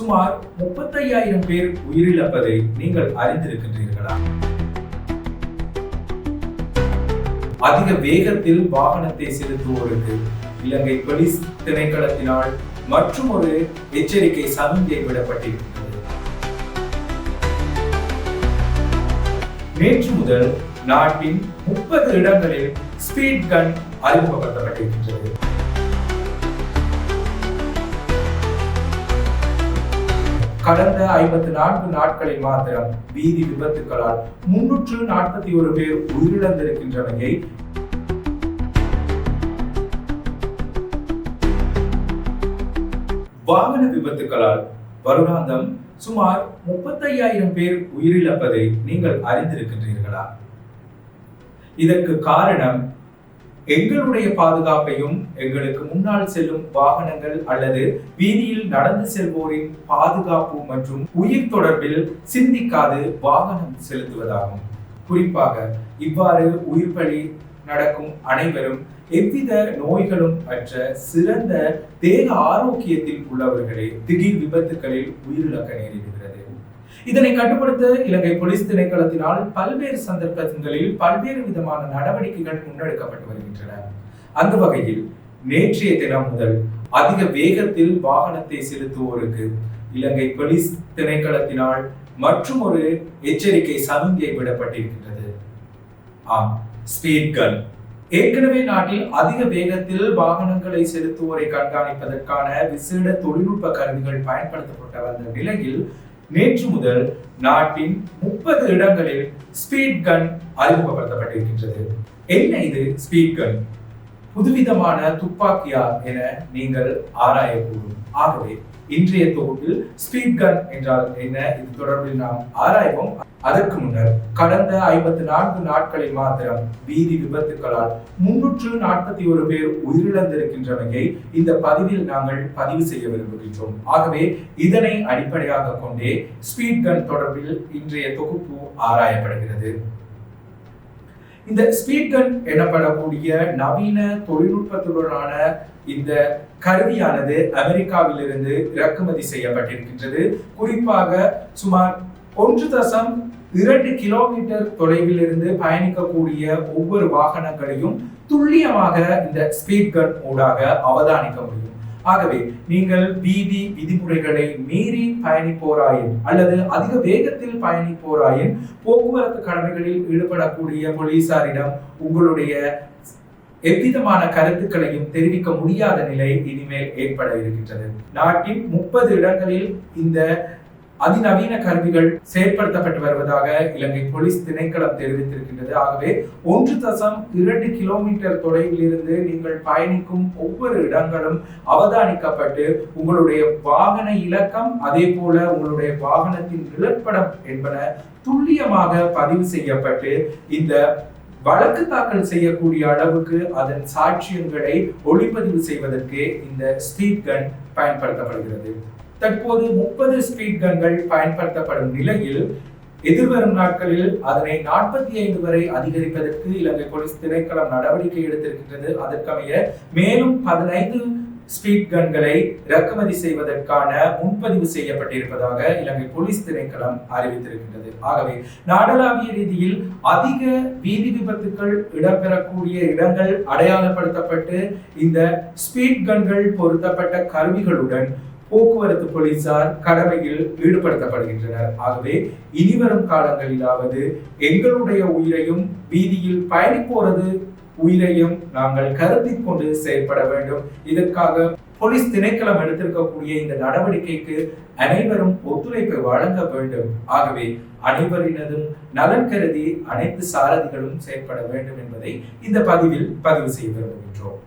சுமார் 35,000 பேர் உயிரிழப்பதை நீங்கள் அறிந்திருக்கின்றீர்களா? அதிக வேகத்தில் வாகனத்தை செலுத்துவோருக்கு இலங்கை போலீஸ் திணைக்களத்தினால் மற்றும் ஒரு எச்சரிக்கை சமிஞ்சை விடப்பட்டிருக்கிறது. நேற்று முதல் நாட்டின் 30 இடங்களில் ஸ்பீட் கன் அறிமுகப்படுத்தப்பட்டிருக்கின்றது. கடந்த 54 நாட்களில் மாத்திரம் வீதி விபத்துகளால் 341 பேர் உயிரிழந்திருக்கின்றமையை வாகன விபத்துகளால் வருடாந்தம் சுமார் 35,000 பேர் உயிரிழப்பதை நீங்கள் அறிந்திருக்கின்றீர்களா? இதற்கு காரணம் எங்களுடைய பாதுகாப்பையும் எங்களுக்கு முன்னால் செல்லும் வாகனங்கள் அல்லது வீதியில் நடந்து செல்வோரின் பாதுகாப்பு மற்றும் உயிர் தொடர்பில் சிந்திக்காது வாகனம் செலுத்துவதாகும். குறிப்பாக இவ்வாறு உயிர் பலி நடக்கும் அனைவரும் எவ்வித நோய்களும் அற்ற சிறந்த தேக ஆரோக்கியத்தில் உள்ளவர்களே திடீர் விபத்துகளில் உயிரிழக்க நேரிடுகிறது. இதனை கட்டுப்படுத்த இலங்கை போலீஸ் திணைக்களத்தினால் பல்வேறு சந்தர்ப்பங்களில் பல்வேறு விதமான நடவடிக்கைகள் முன்னெடுக்கப்பட்டு வருகின்றன. அந்த வகையில் நேற்றைய தினம் முதல் அதிக வேகத்தில் வாகனத்தை செலுத்துவோருக்கு இலங்கை போலீஸ் திணைக்களத்தினால் மற்றும் ஒரு எச்சரிக்கை சமிஞ்சை விடப்பட்டிருக்கின்றது. ஆம், ஸ்பீட் கன். ஏற்கனவே நாட்டில் அதிக வேகத்தில் வாகனங்களை செலுத்துவோரை கண்காணிப்பதற்கான விசேட தொழில்நுட்ப கருவிகள் பயன்படுத்தப்பட்ட வந்த நிலையில் நேற்று முதல் நாட்டின் 30 இடங்களில் ஸ்பீட் கன் அறிமுகப்படுத்தப்பட்டிருக்கின்றது. என்ன இது ஸ்பீட் கன்? புதுவிதமான துப்பாக்கியா என நீங்கள் ஆராயக்கூடும். ஆகவே இன்றைய தொகுப்பில் ஸ்பீட் கன் என்றால் என்ன, இது தொடர்பில் நாம் ஆராய்வோம். அதற்கு முன்னர் கடந்த 54 நாட்களில் மாத்திரம் வீதி விபத்துகளால் 341 பேர் உயிரிழந்திருக்கின்றமையை இந்த பதிவில் நாங்கள் பதிவு செய்ய விரும்புகின்றோம். ஆகவே இதனை அடிப்படையாக கொண்டே ஸ்பீட் கன் தொடர்பில் இன்றைய தொகுப்பு ஆராயப்படுகிறது. இந்த ஸ்பீட் கன் எனப்படக்கூடிய நவீன தொழில்நுட்பத்துடனான இந்த கருவியானது அமெரிக்காவிலிருந்து இறக்குமதி செய்யப்பட்டிருக்கின்றது. குறிப்பாக சுமார் 1.2 கிலோமீட்டர் தொலைவில் இருந்து பயணிக்கக்கூடிய ஒவ்வொரு வாகனங்களையும் துல்லியமாக இந்த ஸ்பீட் கன் ஊடாக அவதானிக்க முடியும். ஆகவே நீங்கள் வீதி விதிமுறைகளை மீறி பயணிப்போராயின் அல்லது அதிக வேகத்தில் பயணிப்போராயின் போக்குவரத்து கடமைகளில் ஈடுபடக்கூடிய போலீசாரிடம் உங்களுடைய எவ்விதமான கருத்துக்களையும் தெரிவிக்க முடியாத நிலை இனிமேல் ஏற்பட இருக்கின்றது. நாட்டின் 30 இடங்களில் இந்த அதிநவீன கருவிகள் செயற்படுத்தப்பட்டு வருவதாக இலங்கை போலீஸ் திணைக்களம் தெரிவித்திருக்கின்றது. ஆகவே 1.2 கிலோமீட்டர் தொலைவில் இருந்து நீங்கள் பயணிக்கும் ஒவ்வொரு இடங்களும் அவதானிக்கப்பட்டு உங்களுடைய வாகன இலக்கம் அதே போல உங்களுடைய வாகனத்தின் நிழற்படம் என்பன துல்லியமாக பதிவு செய்யப்பட்டு இந்த வழக்கு தாக்கல் செய்யக்கூடிய அளவுக்கு அதன் சாட்சியங்களை ஒளிப்பதிவு செய்வதற்கு இந்த ஸ்பீட் கன் பயன்படுத்தப்படுகிறது. தற்போது 30 ஸ்பீட் கன்கள் பயன்படுத்தப்படும் நிலையில் எதிர்வரும் நாட்களில் அதனை 45 வரை அதிகரிப்பதற்கு இலங்கை போலீஸ் திணைக்களம் நடவடிக்கை எடுத்திருக்கின்றது. அதற்கமைய மேலும் 15 ஸ்பீட் கன்களை இறக்குமதி செய்வதற்கான முன்பதிவு செய்யப்பட்டிருப்பதாக இலங்கை போலீஸ் திணைக்களம் அறிவித்திருக்கின்றது. ஆகவே நாடளாவிய ரீதியில் அதிக வீதி விபத்துக்கள் இடம்பெறக்கூடிய இடங்கள் அடையாளப்படுத்தப்பட்டு இந்த ஸ்பீட் கன்கள் பொருத்தப்பட்ட கருவிகளுடன் போக்குவரத்து போலீசார் கடமையில் ஈடுபடுத்தப்படுகின்றனர். ஆகவே இனிவரும் காலங்களிலாவது எங்களுடைய உயிரையும் வீதியில் பயணிப்போரது உயிரையும் நாங்கள் கருத்தில் கொண்டு செயல்பட வேண்டும். இதற்காக போலீஸ் திணைக்களம் எடுத்திருக்கக்கூடிய இந்த நடவடிக்கைக்கு அனைவரும் ஒத்துழைப்பை வழங்க வேண்டும். ஆகவே அனைவரினதும் நலன் கருதி அனைத்து சாரதிகளும் செயல்பட வேண்டும் என்பதை இந்த பதிவில் பதிவு செய்ய விரும்புகின்றோம்.